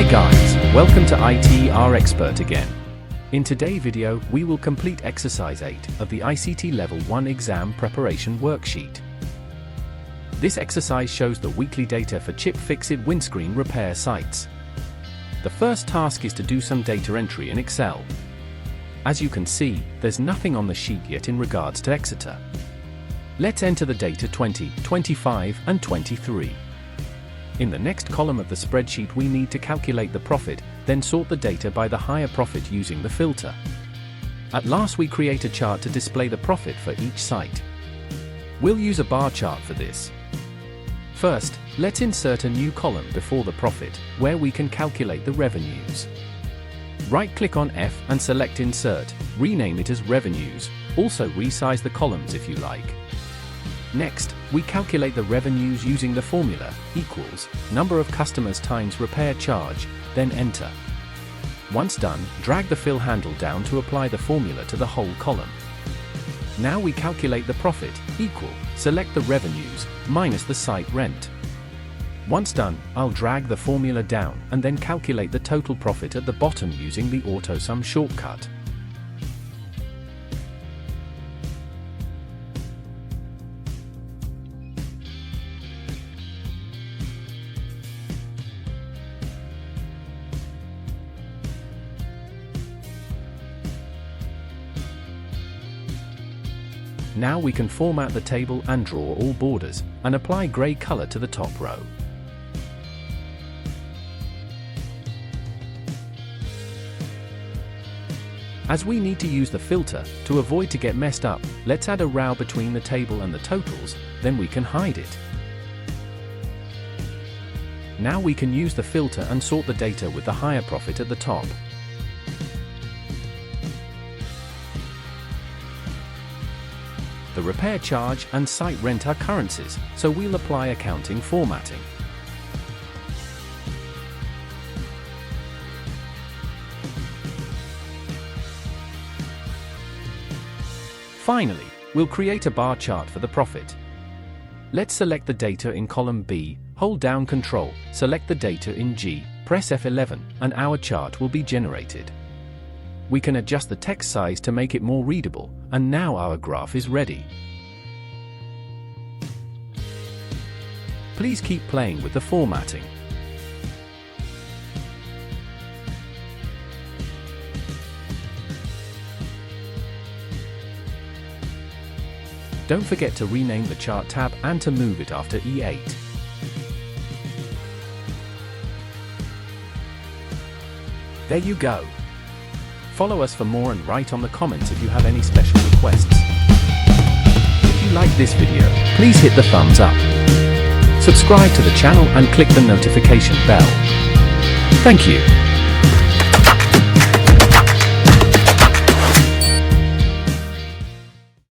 Hi guys, welcome to IT Our Expert again. In today's video, we will complete exercise 8 of the ICT Level 1 exam preparation worksheet. This exercise shows the weekly data for chip fixed windscreen repair sites. The first task is to do some data entry in Excel. As you can see, there's nothing on the sheet yet in regards to Exeter. Let's enter the data 20, 25, and 23. In the next column of the spreadsheet we need to calculate the profit, then sort the data by the higher profit using the filter. At last we create a chart to display the profit for each site. We'll use a bar chart for this. First, let's insert a new column before the profit, where we can calculate the revenues. Right-click on F and select Insert, rename it as Revenues, also resize the columns if you like. Next, we calculate the revenues using the formula, equals, number of customers times repair charge, then enter. Once done, drag the fill handle down to apply the formula to the whole column. Now we calculate the profit, equal, select the revenues, minus the site rent. Once done, I'll drag the formula down and then calculate the total profit at the bottom using the AutoSum shortcut. Now we can format the table and draw all borders, and apply grey color to the top row. As we need to use the filter, to avoid to get messed up, let's add a row between the table and the totals, then we can hide it. Now we can use the filter and sort the data with the higher profit at the top. The repair charge and site rent are currencies, so we'll apply accounting formatting. Finally, we'll create a bar chart for the profit. Let's select the data in column B, hold down Ctrl, select the data in G, press F11, and our chart will be generated. We can adjust the text size to make it more readable, and now our graph is ready. Please keep playing with the formatting. Don't forget to rename the chart tab and to move it after E8. There you go. Follow us for more and write on the comments if you have any special requests. If you like this video, please hit the thumbs up. Subscribe to the channel and click the notification bell. Thank you.